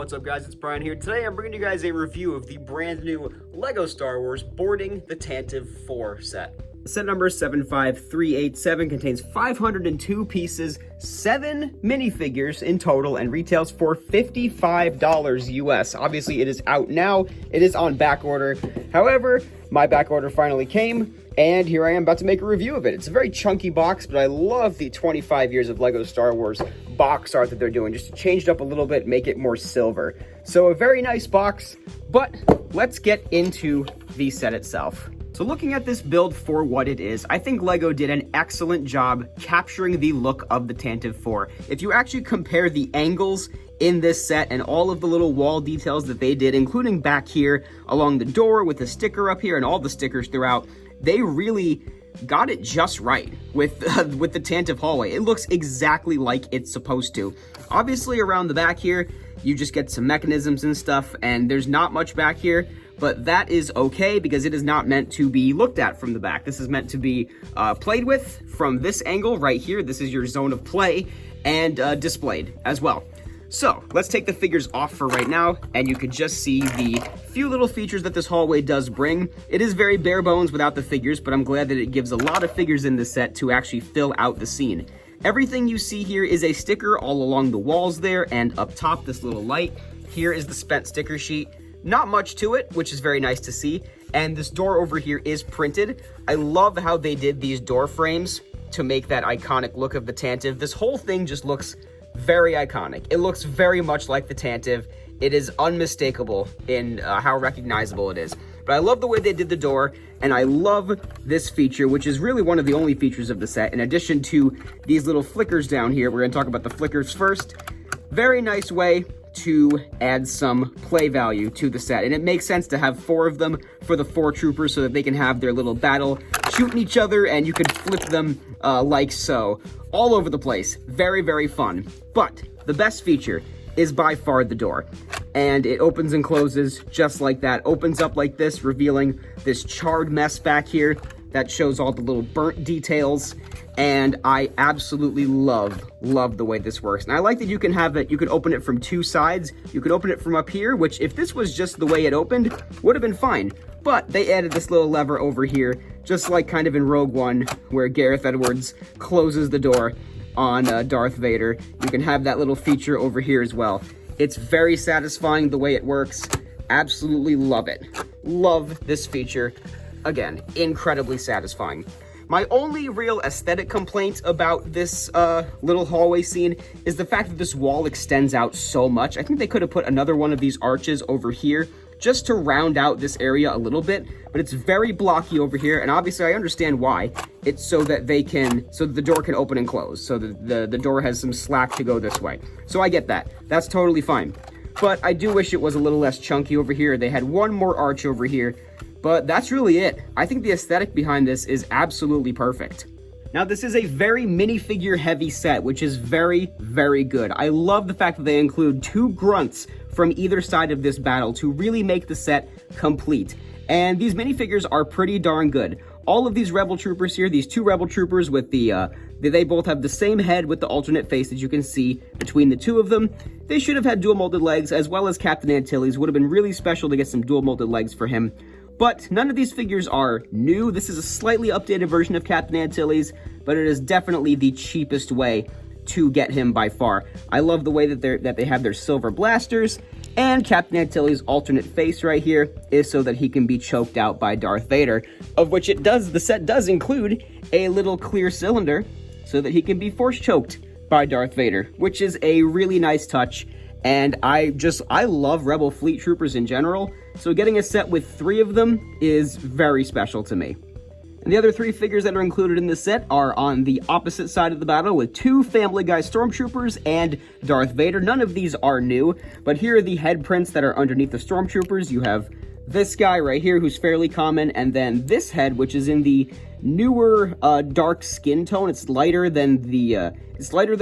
What's up guys, it's Brian here. Today I'm bringing you guys a review of the brand new LEGO Star Wars boarding the Tantive IV set. Set number 75387 contains 502 pieces, 7 minifigures in total, and retails for $55 US. Obviously it is out now, it is on back order. However, my back order finally came, and here I am about to make a review of it. It's a very chunky box, but I love the 25 years of LEGO Star Wars box art that they're doing, just to change it up a little bit, make it more silver. So a very nice box, but let's get into the set itself. So looking at this build for what it is, I think LEGO did an excellent job capturing the look of the Tantive IV. If you actually compare the angles in this set and all of the little wall details that they did, including back here along the door with the sticker up here and all the stickers throughout, they really got it just right with the Tantive hallway. It looks exactly like it's supposed to. Obviously around the back here, you just get some mechanisms and stuff, and there's not much back here, but that is okay because it is not meant to be looked at from the back. This is meant to be played with from this angle right here. This is your zone of play, and displayed as well. So let's take the figures off for right now, and you can just see the few little features that this hallway does bring. It is very bare bones without the figures, but I'm glad that it gives a lot of figures in this set to actually fill out the scene. Everything you see here is a sticker all along the walls there, and up top, this little light. Here is the spent sticker sheet. Not much to it, which is very nice to see. And this door over here is printed. I love how they did these door frames to make that iconic look of the Tantive. This whole thing just looks very iconic. It looks very much like the Tantive. It is unmistakable in how recognizable it is. But I love the way they did the door, and I love this feature, which is really one of the only features of the set. In addition to these little flickers down here, we're going to talk about the flickers first. Very nice way to add some play value to the set, and it makes sense to have 4 of them for the 4 troopers so that they can have their little battle shooting each other, and you can flip them like so all over the place. Very, very fun. But the best feature is by far the door, and it opens and closes just like that. Opens up like this, revealing this charred mess back here that shows all the little burnt details. And I absolutely love the way this works. And I like that you can have it, you can open it from 2 sides. You can open it from up here, which if this was just the way it opened, would have been fine. But they added this little lever over here, just like kind of in Rogue One, where Gareth Edwards closes the door on Darth Vader. You can have that little feature over here as well. It's very satisfying the way it works. Absolutely love it. Love this feature. Again, incredibly satisfying. My only real aesthetic complaint about this little hallway scene is the fact that this wall extends out so much. I think they could have put another one of these arches over here just to round out this area a little bit, but it's very blocky over here, and obviously I understand why. It's so that the door can open and close, so the door has some slack to go this way. So I get that. That's totally fine. But I do wish it was a little less chunky over here. They had one more arch over here, but that's really it. I think the aesthetic behind this is absolutely perfect. Now, this is a very minifigure heavy set, which is very, very good. I love the fact that they include 2 grunts from either side of this battle to really make the set complete. And these minifigures are pretty darn good. All of these Rebel Troopers here, these 2 Rebel Troopers with they both have the same head with the alternate face that you can see between the 2 of them. They should have had dual molded legs, as well as Captain Antilles. Would have been really special to get some dual molded legs for him. But none of these figures are new. This is a slightly updated version of Captain Antilles, but it is definitely the cheapest way to get him by far. I love the way that they have their silver blasters, and Captain Antilles' alternate face right here is so that he can be choked out by Darth Vader, of which the set does include a little clear cylinder so that he can be force choked by Darth Vader, which is a really nice touch. And I love Rebel Fleet Troopers in general, so getting a set with 3 of them is very special to me. And the other 3 figures that are included in this set are on the opposite side of the battle with 2 Family Guy Stormtroopers and Darth Vader. None of these are new, but here are the head prints that are underneath the Stormtroopers. You have this guy right here who's fairly common, and then this head, which is in the newer dark skin tone. It's lighter than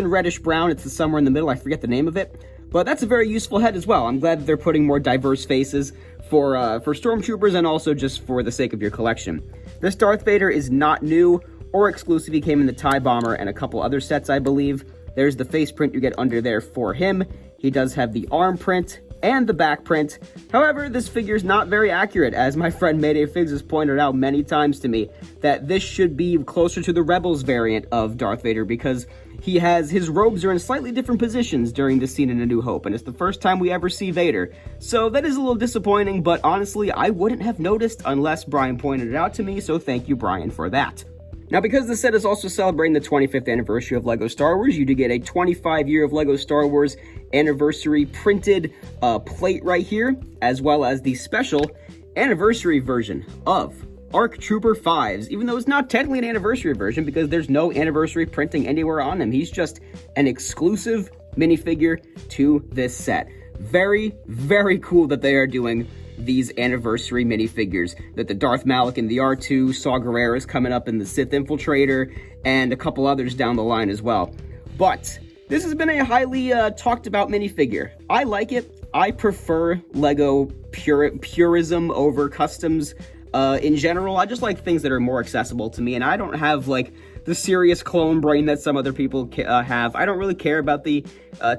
reddish brown. It's somewhere in the middle. I forget the name of it. But that's a very useful head as well. I'm glad that they're putting more diverse faces for Stormtroopers, and also just for the sake of your collection. This Darth Vader is not new or exclusive. He came in the TIE Bomber and a couple other sets, I believe. There's the face print you get under there for him. He does have the arm print and the back print. However, this figure is not very accurate, as my friend Mayday Figs has pointed out many times to me, that this should be closer to the Rebels variant of Darth Vader, because his robes are in slightly different positions during the scene in A New Hope, and it's the first time we ever see Vader. So that is a little disappointing, but honestly, I wouldn't have noticed unless Brian pointed it out to me, so thank you, Brian, for that. Now, because the set is also celebrating the 25th anniversary of LEGO Star Wars, you do get a 25-year of LEGO Star Wars anniversary printed plate right here, as well as the special anniversary version of ARC Trooper 5s, even though it's not technically an anniversary version because there's no anniversary printing anywhere on him. He's just an exclusive minifigure to this set. Very, very cool that they are doing these anniversary minifigures, that the Darth Malak and the R2, Saw Gerrera is coming up in the Sith Infiltrator, and a couple others down the line as well. But this has been a highly talked about minifigure. I like it. I prefer LEGO purism over customs in general. I just like things that are more accessible to me, and I don't have like the serious clone brain that some other people have. I don't really care about the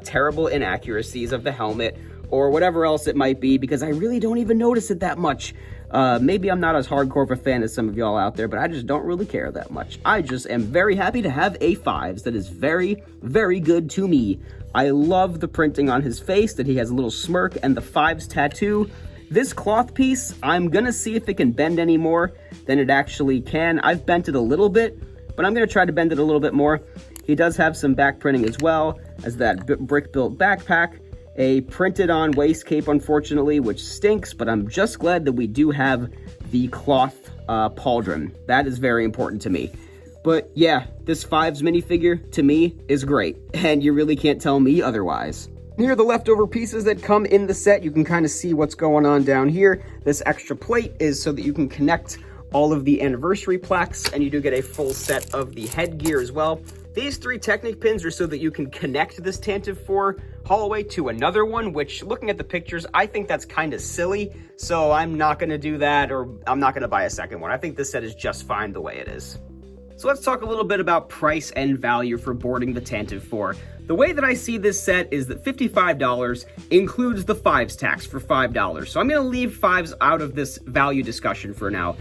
terrible inaccuracies of the helmet or whatever else it might be, because I really don't even notice it that much. Maybe I'm not as hardcore of a fan as some of y'all out there, but I just don't really care that much. I just am very happy to have a 5s that is very, very good to me. I love the printing on his face, that he has a little smirk, and the 5s tattoo. This cloth piece, I'm gonna see if it can bend any more than it actually can. I've bent it a little bit, but I'm gonna try to bend it a little bit more. He does have some back printing as well as that brick-built backpack. A printed-on waist cape, unfortunately, which stinks, but I'm just glad that we do have the cloth pauldron. That is very important to me. But yeah, this 5s minifigure, to me, is great, and you really can't tell me otherwise. Here are the leftover pieces that come in the set. You can kind of see what's going on down here. This extra plate is so that you can connect all of the anniversary plaques, and you do get a full set of the headgear as well. These 3 Technic pins are so that you can connect this Tantive 4 Holloway to another one, which, looking at the pictures, I think that's kind of silly, so I'm not going to do that, or I'm not going to buy a second one. I think this set is just fine the way it is. So let's talk a little bit about price and value for boarding the Tantive 4. The way that I see this set is that $55 includes the 5s tax for $5. So I'm going to leave 5s out of this value discussion for now,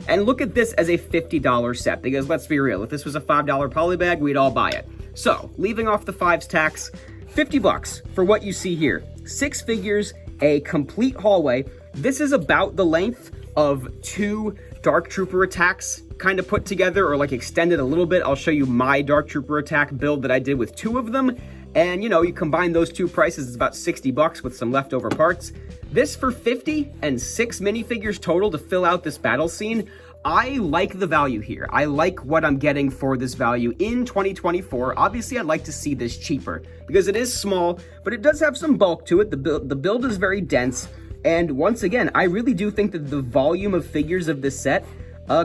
and look at this as a $50 set, because let's be real, if this was a $5 polybag, we'd all buy it. So, leaving off the 5s tax, $50 for what you see here. 6 figures, a complete hallway. This is about the length of 2 Dark Trooper attacks kind of put together, or like extended a little bit. I'll show you my Dark Trooper attack build that I did with 2 of them. And, you know, you combine those 2 prices, it's about $60 with some leftover parts. This for $50 and 6 minifigures total to fill out this battle scene. I like the value here. I like what I'm getting for this value in 2024. Obviously, I'd like to see this cheaper because it is small, but it does have some bulk to it. The build is very dense. And once again, I really do think that the volume of figures of this set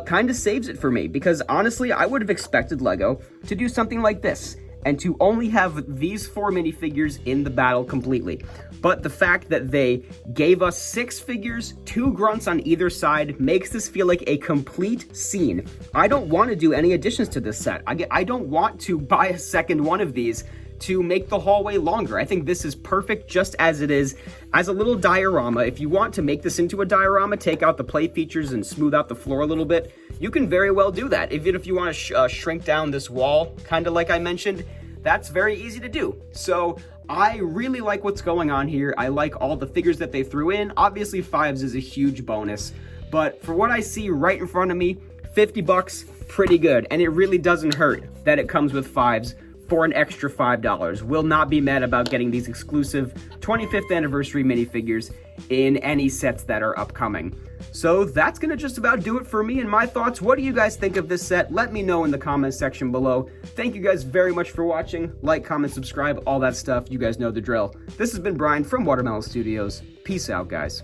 kind of saves it for me, because honestly, I would have expected LEGO to do something like this and to only have these 4 minifigures in the battle completely. But the fact that they gave us 6 figures, 2 grunts on either side, makes this feel like a complete scene. I don't want to do any additions to this set. I don't want to buy a second one of these to make the hallway longer. I think this is perfect just as it is, as a little diorama. If you want to make this into a diorama, take out the play features and smooth out the floor a little bit, you can very well do that. Even if you want to shrink down this wall, kind of like I mentioned, that's very easy to do. So I really like what's going on here. I like all the figures that they threw in. Obviously, 5s is a huge bonus, but for what I see right in front of me, $50, pretty good. And it really doesn't hurt that it comes with 5s for an extra $5. Will not be mad about getting these exclusive 25th anniversary minifigures in any sets that are upcoming. So that's gonna just about do it for me and my thoughts. What do you guys think of this set? Let me know in the comments section below. Thank you guys very much for watching. Like, comment, subscribe, all that stuff. You guys know the drill. This has been Brian from Watermelon Studios. Peace out, guys.